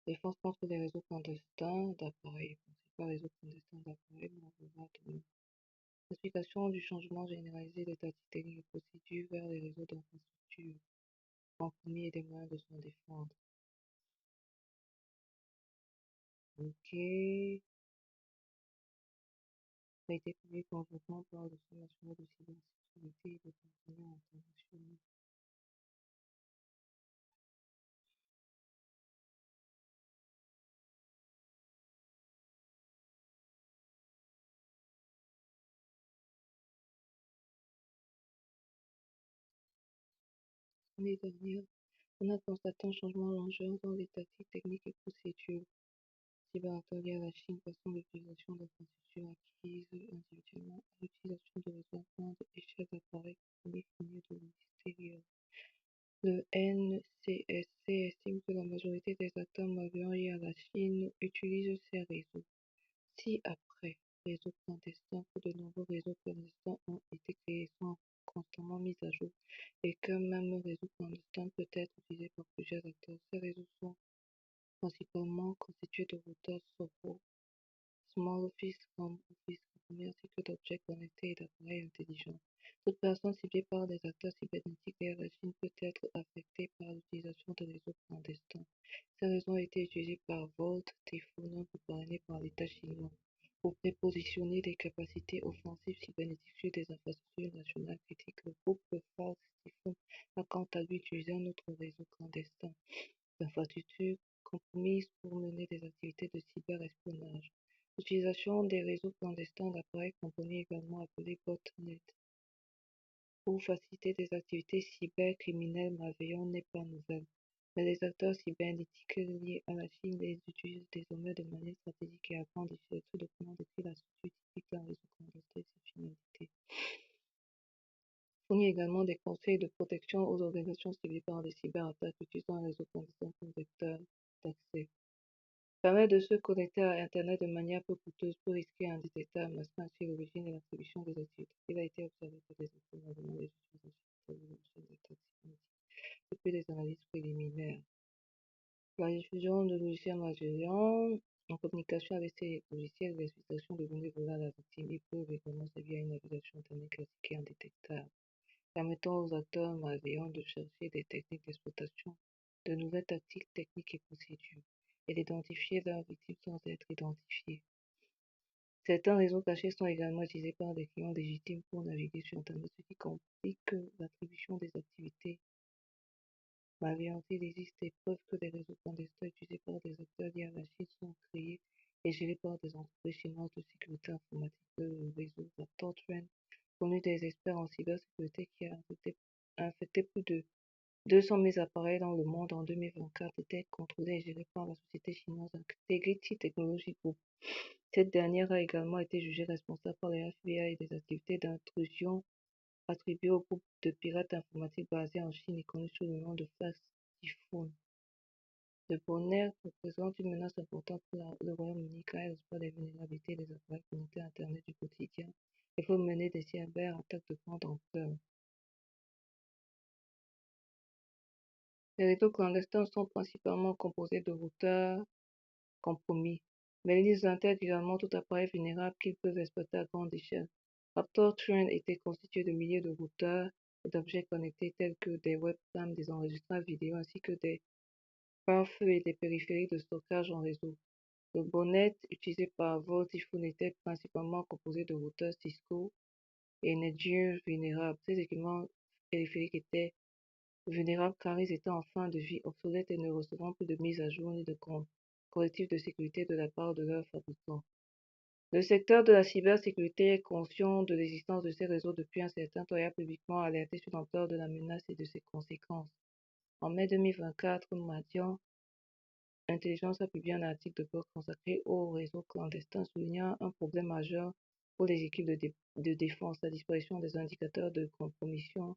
Défense contre les réseaux clandestins d'appareils. Principal réseau clandestin d'appareils, classification du changement généralisé des tactiques techniques et procédures vers les réseaux d'infrastructures. Compromis et des moyens de s'en défendre. Ok. Ça a été publié conjointement par le Centre national de cybersécurité et des partenaires internationaux. L'année dernière, on a constaté un changement majeur dans les tactiques techniques et procédures cyberattaques liées à la Chine, passant de l'utilisation d'infrastructures acquises individuellement à l'utilisation de réseaux à grande échelle d'appareils électroniques venus de l'extérieur. Le NCSC estime que la majorité des acteurs malveillants liés à la Chine utilisent ces réseaux. Si après réseaux clandestins, que de nombreux réseaux clandestins ont été créés et sont constamment mis à jour, et qu'un même réseau clandestin peut être utilisé par plusieurs acteurs, ces réseaux sont principalement constitués de routeurs SOHO, Small Office comme Office Company, ainsi que d'objets connectés et d'appareils intelligents. Toute personne ciblée par des acteurs cybernétiques et à la Chine peut être affectée par l'utilisation de réseaux clandestins. Ces réseaux ont été utilisés par Volt, Typhoon, parrainés par l'État chinois, pour prépositionner des capacités offensives cybernétiques sur des infrastructures nationales critiques. Le groupe False Typhoon a quant à lui utilisé un autre réseau clandestin d'infrastructures compromises pour mener des activités de cyberespionnage. L'utilisation des réseaux clandestins d'appareils compromis, également appelés botnets, pour faciliter des activités cybercriminelles malveillantes n'est pas nouvelle. Mais les acteurs cybernétiques liés à la Chine les utilisent désormais de manière stratégique et à grande échelle, tout dépendant de qui la structure typique d'un réseau clandestin et ses finalités. Fournit également des conseils de protection aux organisations ciblées par des cyberattaques utilisant un réseau clandestin comme vecteur d'accès. Permet de se connecter à Internet de manière peu coûteuse, peu risquée et indétectable, masquant ainsi l'origine et l'attribution des activités. Il a été observé que des acteurs ont demandé des utilisations d'attaques cybernétiques depuis des analyses préliminaires. La diffusion de logiciels malveillants en communication avec ces logiciels, l'exploitation de données volées à la victime, ils peuvent également servir à une navigation Internet classique et indétectable, permettant aux acteurs malveillants de chercher des techniques d'exploitation, de nouvelles tactiques, techniques et procédures, et d'identifier leurs victimes sans être identifiés. Certains réseaux cachés sont également utilisés par des clients légitimes pour naviguer sur Internet, ce qui complique l'attribution des activités malveillantes. Il existe des preuves que les réseaux clandestins utilisés par des acteurs liés à la Chine sont créés et gérés par des entreprises chinoises de sécurité informatique. Le réseau RaptorTrend, connu des experts en cybersécurité, qui a infecté plus de 200 000 appareils dans le monde en 2024, était contrôlé et géré par la société chinoise Integrity Technology Group. Cette dernière a également été jugée responsable par les FBI et des activités d'intrusion attribuées au groupe de pirates informatiques basé en Chine et connu sous le nom de Fast Typhoon. Le bonnet représente une menace importante pour le Royaume-Uni car elle exploite les vulnérabilités des appareils connectés à Internet du quotidien et peut mener des cyberattaques de grande ampleur. Les réseaux clandestins sont principalement composés de routeurs compromis, mais ils intègrent également tout appareil vulnérable qu'ils peuvent exploiter à grande échelle. RaptorTrend était constitué de milliers de routeurs et d'objets connectés tels que des webcams, des enregistreurs vidéo ainsi que des pare-feux et des périphériques de stockage en réseau. Le bonnet utilisé par Volt Typhoon était principalement composé de routeurs Cisco et Netgear vulnérables. Ces équipements périphériques étaient vulnérables car ils étaient en fin de vie, obsolètes et ne recevant plus de mise à jour ni de correctifs de sécurité de la part de leurs fabricants. Le secteur de la cybersécurité est conscient de l'existence de ces réseaux depuis un certain temps et a publiquement alerté sur l'ampleur de la menace et de ses conséquences. En mai 2024, Madian Intelligence a publié un article de blog consacré aux réseaux clandestins, soulignant un problème majeur pour les équipes de défense, la disparition des indicateurs de compromission